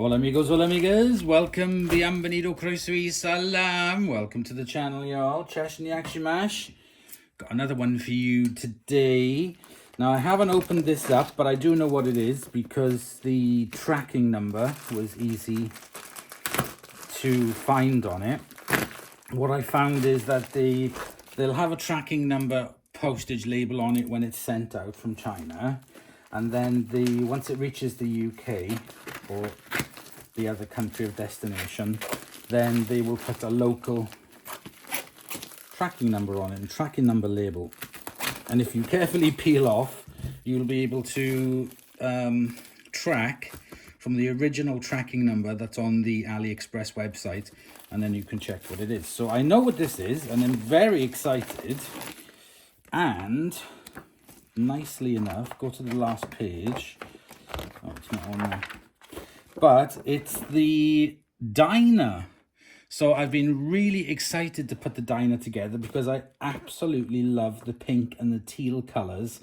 Hola amigos, hola amigas, welcome, bienvenido, croeso y salam. Welcome to the channel, y'all. Chesh and Yakshi Mash. Got another one for you today. Now, I haven't opened this up, but I do know what it is because the tracking number was easy to find on it. What I found is that they'll have a tracking number postage label on it when it's sent out from China. And then once it reaches the UK or the other country of destination, then they will put a local tracking number on it, and tracking number label. And if you carefully peel off, you'll be able to track from the original tracking number that's on the AliExpress website, and then you can check what it is. So I know what this is, and I'm very excited. And nicely enough, go to the last page. Oh, it's not on there. But it's the diner. So I've been really excited to put the diner together because I absolutely love the pink and the teal colours.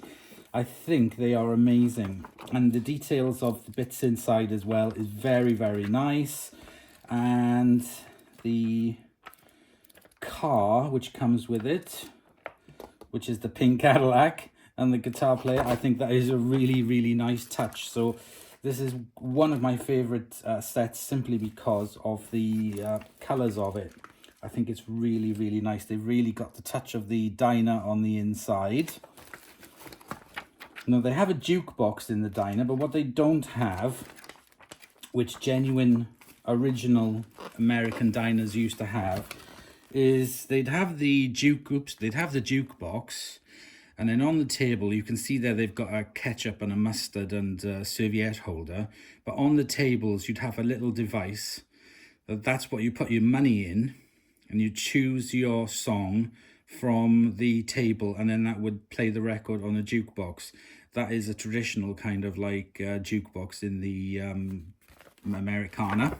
I think they are amazing. And the details of the bits inside as well is very, very nice. And the car which comes with it, which is the pink Cadillac, and the guitar player, I think that is a really, really nice touch. So this is one of my favorite sets simply because of the colors of it. I think it's really, really nice. They've really got the touch of the diner on the inside. Now, they have a jukebox in the diner, but what they don't have, which genuine original American diners used to have, is they'd have the jukebox, and then on the table you can see there they've got a ketchup and a mustard and a serviette holder, but on the tables you'd have a little device that's what you put your money in, and you choose your song from the table, and then that would play the record on a jukebox. That is a traditional kind of like jukebox in the Americana.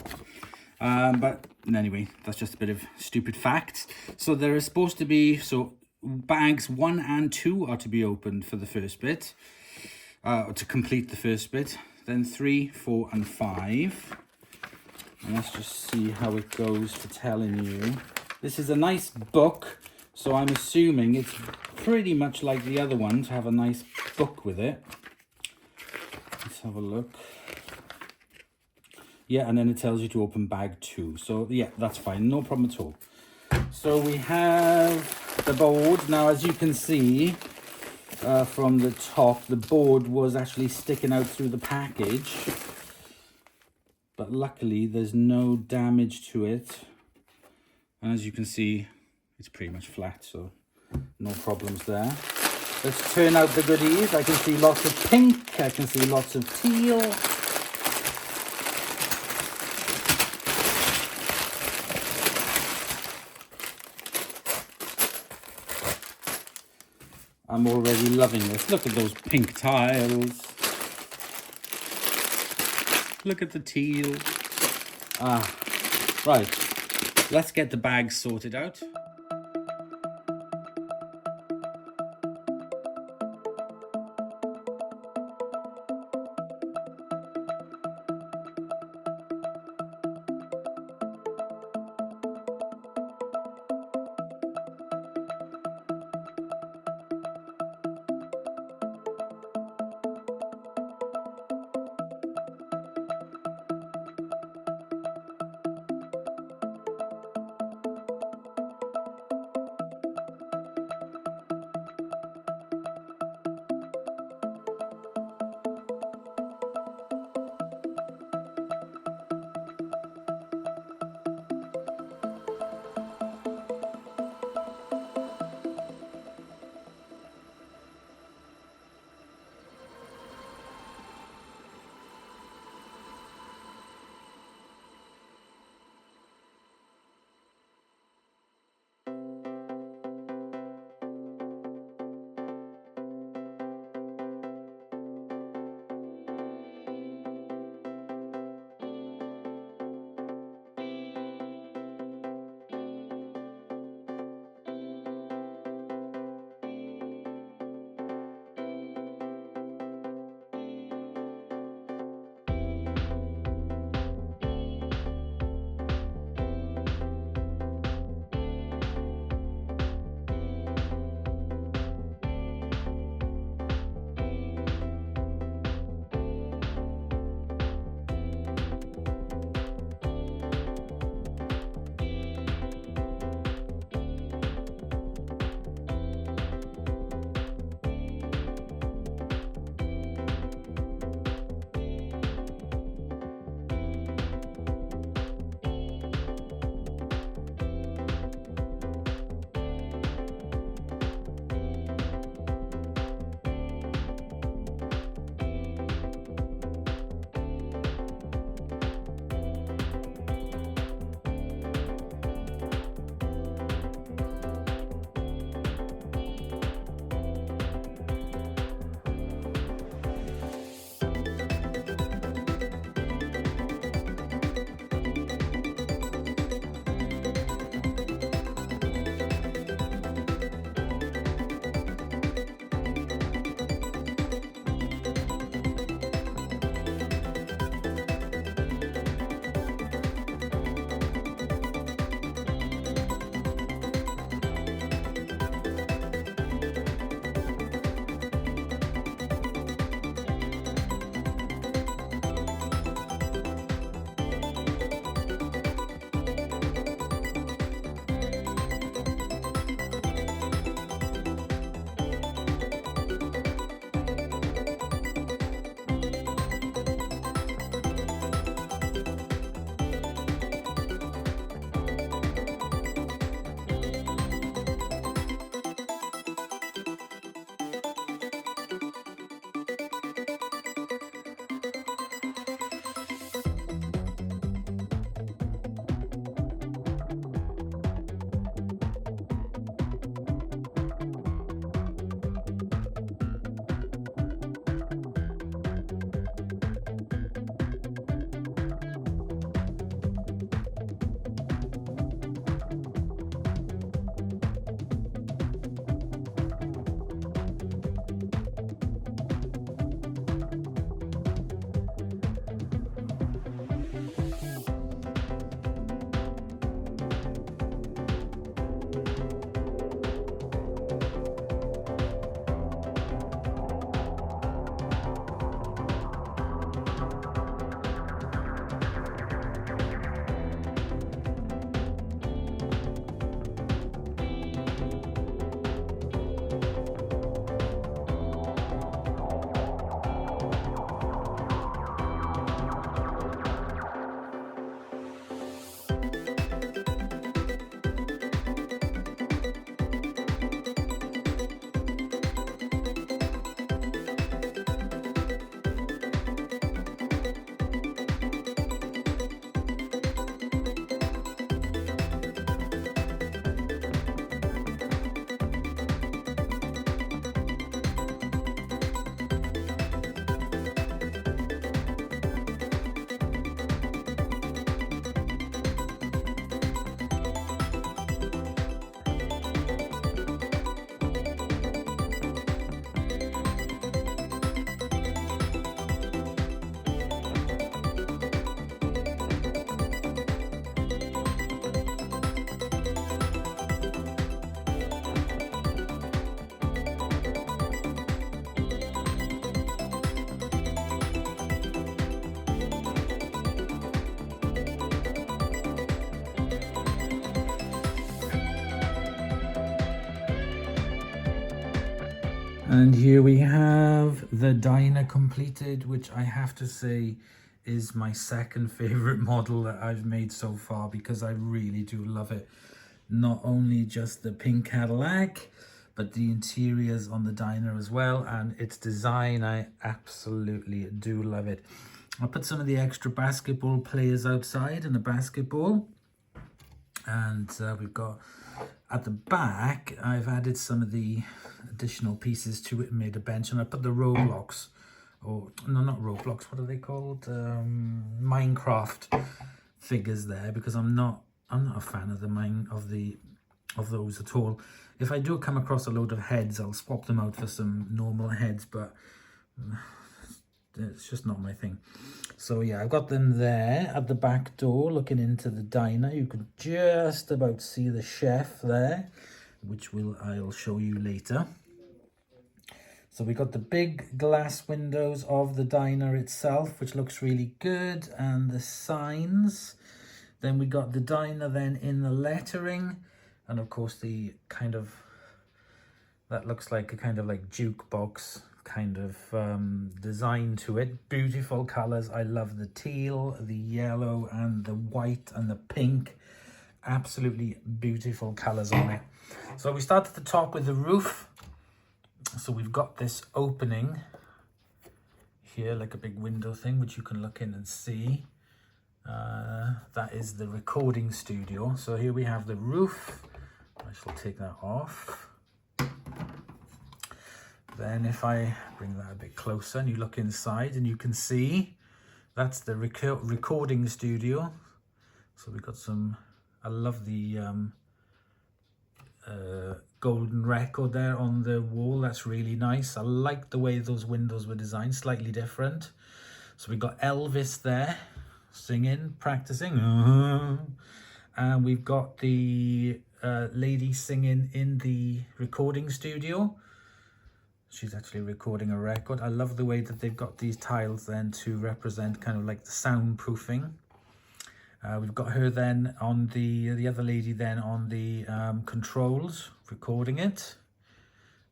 But anyway, that's just a bit of stupid facts. So there is supposed to be, bags 1 and 2 are to be opened for the first bit, to complete the first bit. Then 3, 4 and 5. And let's just see how it goes for telling you. This is a nice book, so I'm assuming it's pretty much like the other one to have a nice book with it. Let's have a look. Yeah, and then it tells you to open bag 2. So yeah, that's fine, no problem at all. So we have the board. Now, as you can see from the top, the board was actually sticking out through the package. But luckily, there's no damage to it. And as you can see, it's pretty much flat, so no problems there. Let's turn out the goodies. I can see lots of pink. I can see lots of teal. I'm already loving this. Look at those pink tiles. Look at the teal. Right. Let's get the bags sorted out. And here we have the diner completed, which I have to say is my second favorite model that I've made so far, because I really do love it. Not only just the pink Cadillac, but the interiors on the diner as well, and its design, I absolutely do love it. I'll put some of the extra basketball players outside in a basketball, and we've got at the back, I've added some of the additional pieces to it and made a bench, and I put the Roblox, or no, not Roblox, what are they called? Minecraft figures there, because I'm not a fan of those at all. If I do come across a load of heads, I'll swap them out for some normal heads, but it's just not my thing. So yeah, I've got them there at the back door looking into the diner. You could just about see the chef there, which I'll show you later. So we got the big glass windows of the diner itself, which looks really good, and the signs. Then we got the diner then in the lettering, and of course the kind of, that looks like a kind of like jukebox kind of design to it. Beautiful colors. I love the teal, the yellow, and the white and the pink. Absolutely beautiful colors on it. So we start at the top with the roof. So we've got this opening here, like a big window thing, which you can look in and see. That is the recording studio. So here we have the roof. I shall take that off. Then if I bring that a bit closer and you look inside, and you can see that's the recording studio. So we've got some, I love the golden record there on the wall. That's really nice. I like the way those windows were designed, slightly different. So we've got Elvis there singing, practicing. And we've got the lady singing in the recording studio. She's actually recording a record. I love the way that they've got these tiles then to represent kind of like the soundproofing. We've got her then on the other lady then on the controls, recording it.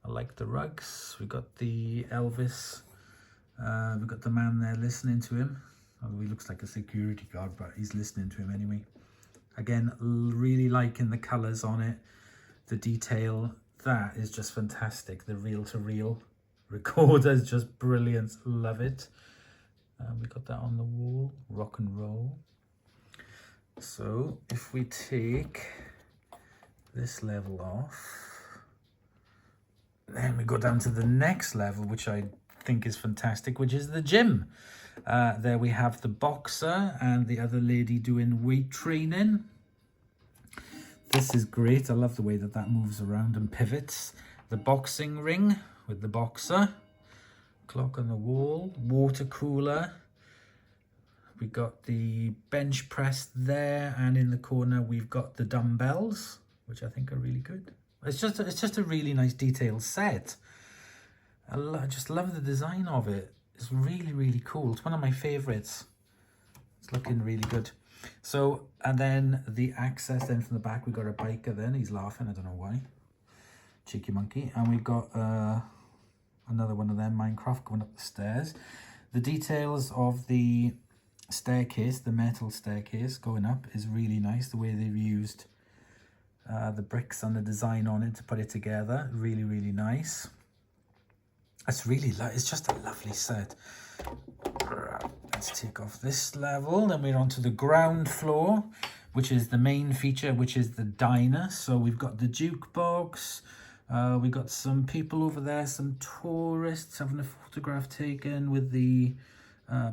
I like the rugs. We've got the Elvis. We've got the man there listening to him. Although he looks like a security guard, but he's listening to him anyway. Again, really liking the colours on it. The detail, that is just fantastic. The reel-to-reel recorder is just brilliant. Love it. We got that on the wall. Rock and roll. So if we take this level off, then we go down to the next level, which I think is fantastic, which is the gym. There we have the boxer and the other lady doing weight training. This is great. I love the way that moves around and pivots. The boxing ring with the boxer. Clock on the wall. Water cooler. We got the bench press there, and in the corner we've got the dumbbells, which I think are really good. It's just a really nice detailed set. I just love the design of it. It's really, really cool. It's one of my favorites. It's looking really good. So, and then the access then from the back, we've got a biker then. He's laughing, I don't know why. Cheeky monkey. And we've got another one of them, Minecraft, going up the stairs. The details of the staircase, the metal staircase going up, is really nice. The way they've used the bricks and the design on it to put it together. Really, really nice. It's just a lovely set. Let's take off this level. Then we're on to the ground floor, which is the main feature, which is the diner. So we've got the jukebox. We've got some people over there, some tourists having a photograph taken with the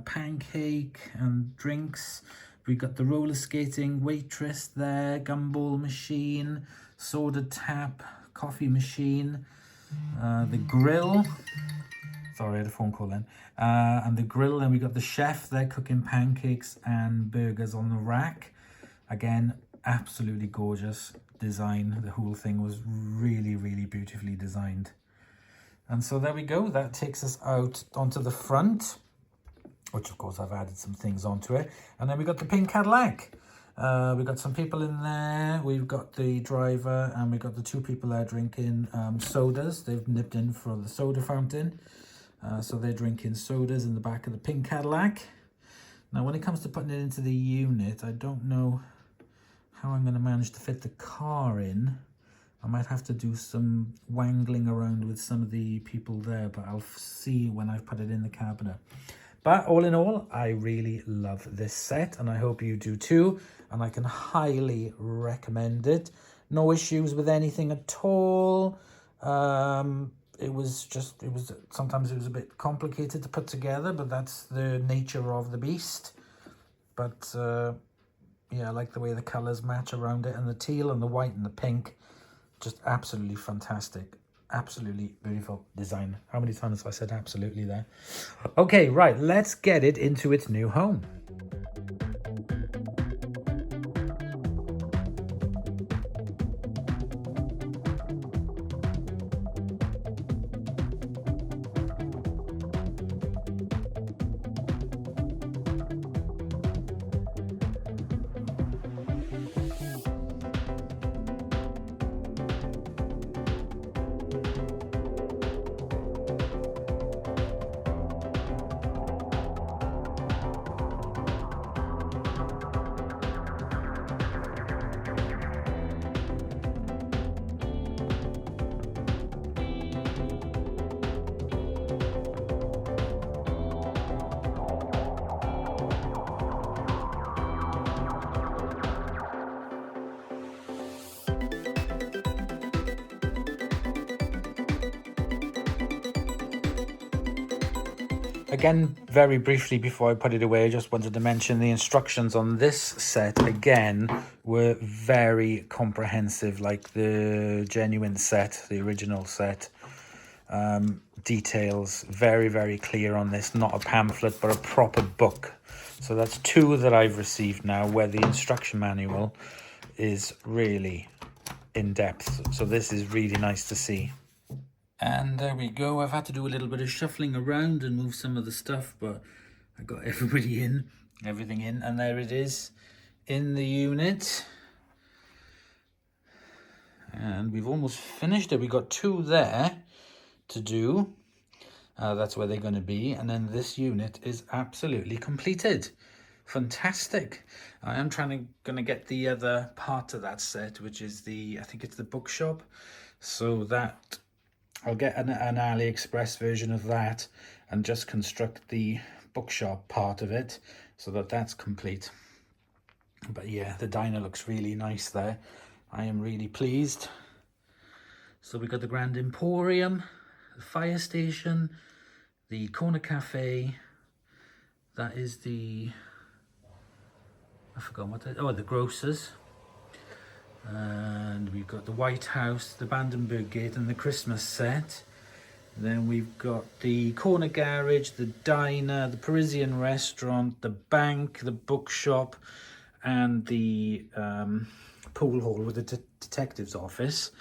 pancake and drinks. We've got the roller skating waitress there, gumball machine, soda tap, coffee machine, the grill. Sorry, I had a phone call then. And the grill, then we got the chef there cooking pancakes and burgers on the rack. Again, absolutely gorgeous design. The whole thing was really, really beautifully designed. And so there we go. That takes us out onto the front, which of course I've added some things onto it. And then we got the pink Cadillac. We've got some people in there. We've got the driver, and we've got the 2 people there drinking sodas. They've nipped in for the soda fountain. So they're drinking sodas in the back of the pink Cadillac. Now, when it comes to putting it into the unit, I don't know how I'm going to manage to fit the car in. I might have to do some wangling around with some of the people there, but I'll see when I've put it in the cabinet. But all in all, I really love this set, and I hope you do too, and I can highly recommend it. No issues with anything at all. Sometimes it was a bit complicated to put together, but that's the nature of the beast. But yeah, I like the way the colors match around it, and the teal and the white and the pink, just absolutely fantastic. Absolutely beautiful design. How many times have I said absolutely there? Okay, right, let's get it into its new home. Again, very briefly before I put it away, I just wanted to mention the instructions on this set, again, were very comprehensive, like the genuine set, the original set. Details, very, very clear on this, not a pamphlet, but a proper book. So that's 2 that I've received now, where the instruction manual is really in depth. So this is really nice to see. And there we go. I've had to do a little bit of shuffling around and move some of the stuff, but I got everything in, and there it is in the unit. And we've almost finished it. We got 2 there to do. That's where they're going to be. And then this unit is absolutely completed. Fantastic. I am going to get the other part of that set, which is I think it's the bookshop. So that I'll get an AliExpress version of that and just construct the bookshop part of it so that that's complete. But yeah, the diner looks really nice there. I am really pleased. So we got the Grand Emporium, the fire station, the corner cafe. That is the grocers. And we've got the White House, the Brandenburg Gate, and the Christmas set. Then we've got the corner garage, the diner, the Parisian restaurant, the bank, the bookshop, and the pool hall with the detective's office.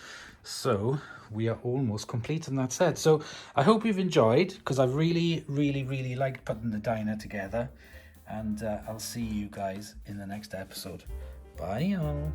So we are almost complete on that set. So I hope you've enjoyed, because I really, really, really liked putting the diner together. And I'll see you guys in the next episode. Bye, y'all.